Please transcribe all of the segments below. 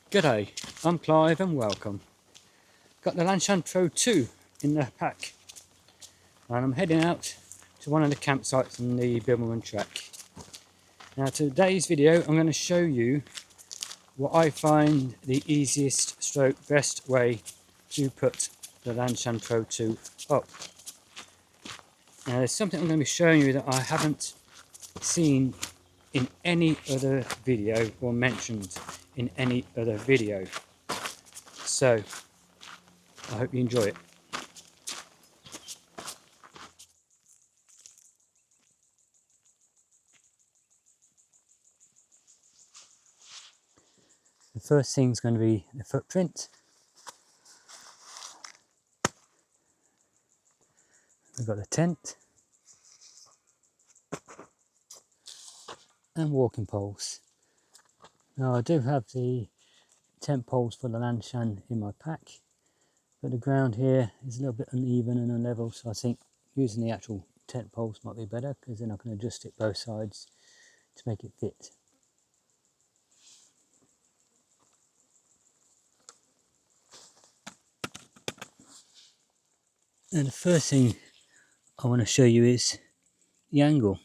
G'day, I'm Clive and welcome. Got the Lanshan Pro 2 in the pack and I'm heading out to one of the campsites on the Bilmerman track. Now today's video I'm going to show you what I find the easiest stroke best way to put the Lanshan Pro 2 up. Now there's something I'm going to be showing you that I haven't seen in any other video or mentioned in any other video. So I hope you enjoy it. The first thing is going to be the footprint. We've got the tent and walking poles. Now I do have the tent poles for the Lanshan in my pack, but the ground here is a little bit uneven and unlevel, so I think using the actual tent poles might be better because then I can adjust it both sides to make it fit. And the first thing I want to show you is the angle.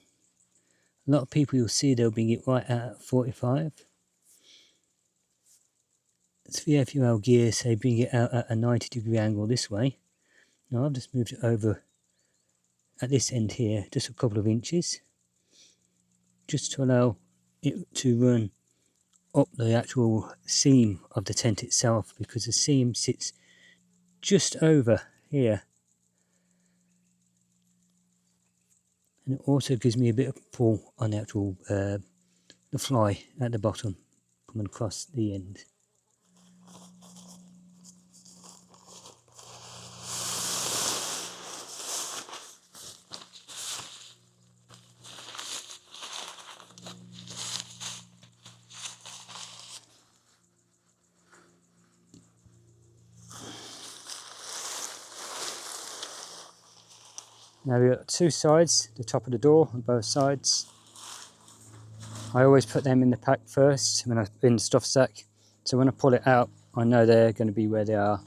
A lot of people you'll see they'll bring it right out at 45. SilverAnt gear say bring it out at a 90-degree angle this way. Now I've just moved it over at this end here just a couple of inches, just to allow it to run up the actual seam of the tent itself, because the seam sits just over here, and it also gives me a bit of pull on the actual the fly at the bottom coming across the end. Now we've got two sides, the top of the door on both sides. I always put them in the pack first when I in the stuff sack, so when I pull it out I know they're going to be where they are.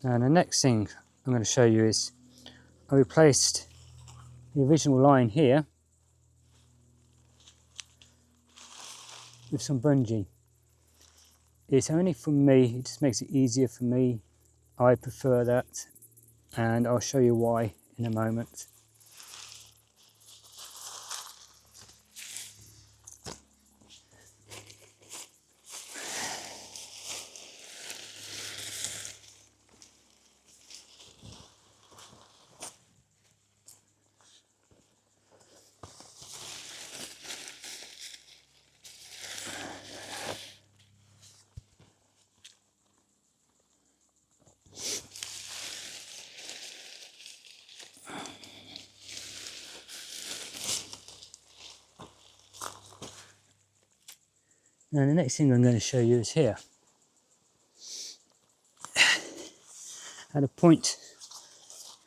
And the next thing I'm going to show you is I replaced the original line here with some bungee. It's only for me, it just makes it easier for me. I prefer that, and I'll show you why in a moment. Now the next thing I'm going to show you is here. At a point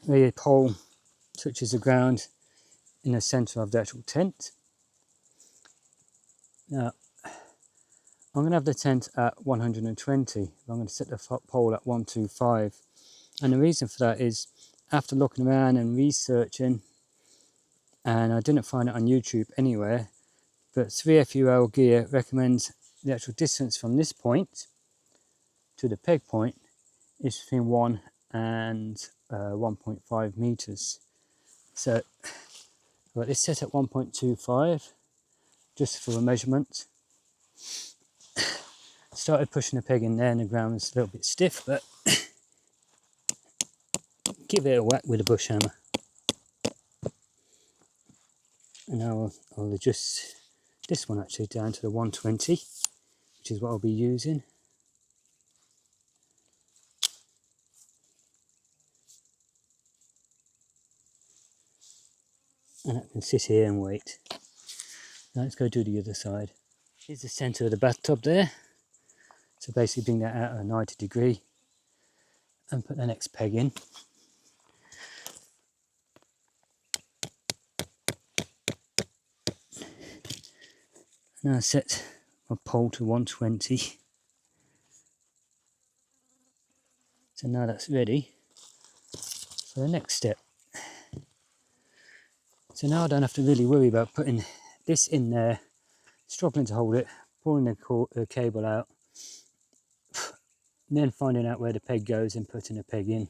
where your pole touches the ground in the centre of the actual tent. Now I'm going to have the tent at 120, I'm going to set the pole at 125, and the reason for that is after looking around and researching, and I didn't find it on YouTube anywhere, but SilverAnt gear recommends the actual distance from this point to the peg point is between 1 and 1.5 meters. So I've got this set at 1.25 just for a measurement. Started pushing the peg in there and the ground was a little bit stiff, but give it a whack with a bush hammer. And now I'll adjust this one actually down to the 120, which is what I'll be using. And I can sit here and wait. Now let's go do the other side. Here's the centre of the bathtub there. So basically bring that out at a 90 degree and put the next peg in. Now set my pole to 120. So now that's ready for the next step. So now I don't have to really worry about putting this in there, struggling to hold it, pulling the cable out, and then finding out where the peg goes and putting a peg in.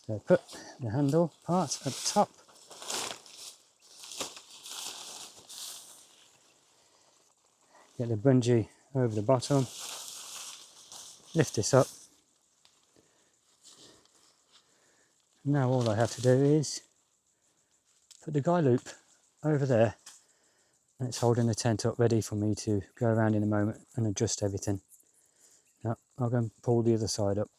So put the handle part at the top. Get the bungee over the bottom. Lift this up. Now all I have to do is put the guy loop over there, and it's holding the tent up ready for me to go around in a moment and adjust everything. Now I'll go and pull the other side up.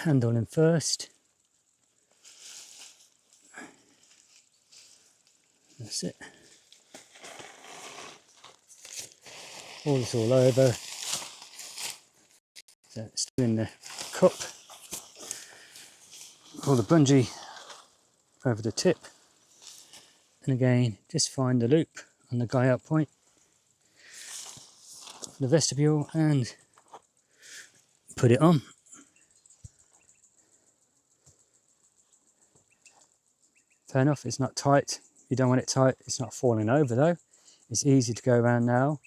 Handle in first. That's it. Pull this all over. So it's still in the cup. Pull the bungee over the tip. And again, just find the loop on the guy out point for the vestibule and put it on. Fair enough, it's not tight. You don't want it tight. It's not falling over though. It's easy to go around now.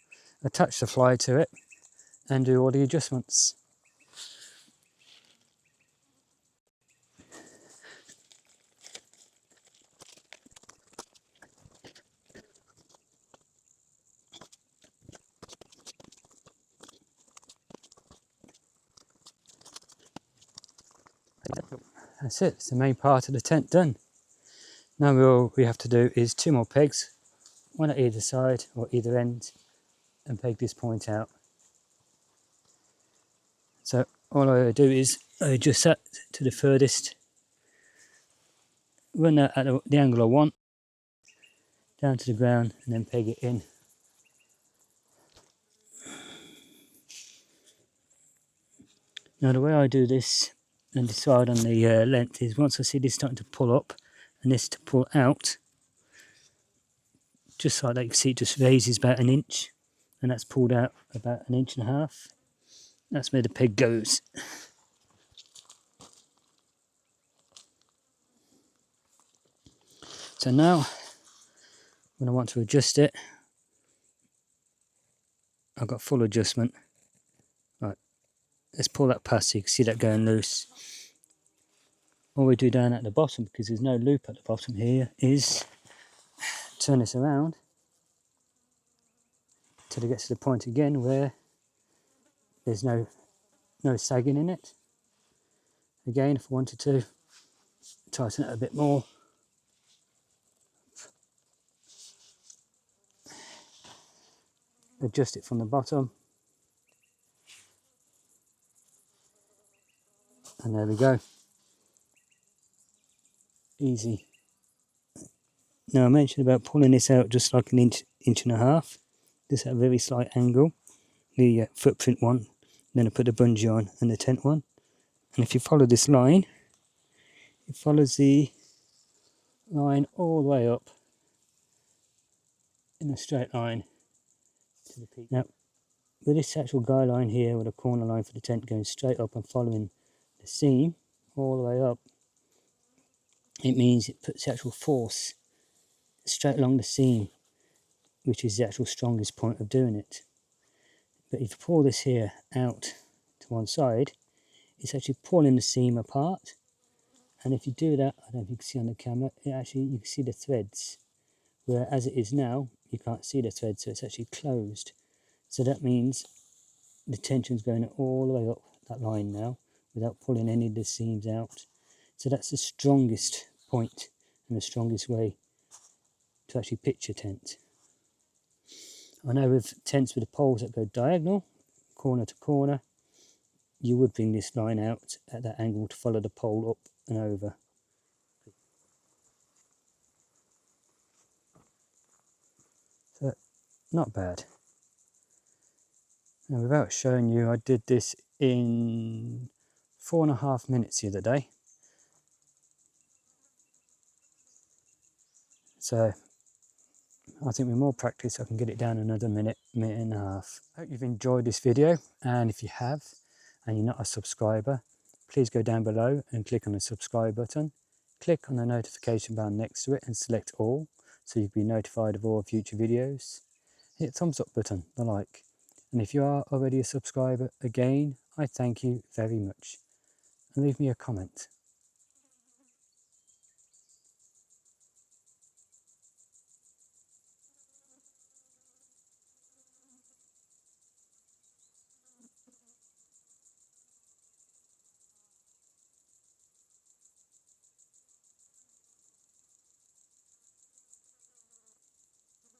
Attach the fly to it and do all the adjustments. That's it, it's the main part of the tent done. Now all we have to do is 2 more pegs, one at either side or either end, and peg this point out. So all I do is I adjust that to the furthest, run that at the angle I want, down to the ground, and then peg it in. Now the way I do this and decide on the length is once I see this starting to pull up and this to pull out, just like that, you can see it just raises about 1 inch, and that's pulled out about 1.5 inches. That's where the peg goes. So now when I want to adjust it, I've got full adjustment. Right, let's pull that past so you can see that going loose. All we do down at the bottom, because there's no loop at the bottom here, is turn this around till it gets to the point again where there's no sagging in it. Again, if I wanted to tighten it a bit more, adjust it from the bottom, and there we go. Easy. Now I mentioned about pulling this out just like 1.5 inches, just at a very slight angle, the footprint one, then I put the bungee on and the tent one, and if you follow this line, it follows the line all the way up in a straight line to the peak. Now with this actual guy line here, with a corner line for the tent going straight up and following the seam all the way up, it means it puts the actual force straight along the seam, which is the actual strongest point of doing it. But if you pull this here out to one side, it's actually pulling the seam apart, and if you do that, I don't know if you can see on the camera, you can see the threads, where as it is now you can't see the threads, so it's actually closed. So that means the tension's going all the way up that line now without pulling any of the seams out. So that's the strongest point and the strongest way to actually pitch a tent. I know with tents with the poles that go diagonal, corner to corner, you would bring this line out at that angle to follow the pole up and over. So, not bad. Now, without showing you, I did this in 4.5 minutes the other day. So I think with more practice I can get it down another minute, minute and a half. I hope you've enjoyed this video, and if you have and you're not a subscriber, please go down below and click on the subscribe button. Click on the notification bell next to it and select all, so you'll be notified of all future videos. Hit the thumbs up button, the like. And if you are already a subscriber, again, I thank you very much. And leave me a comment.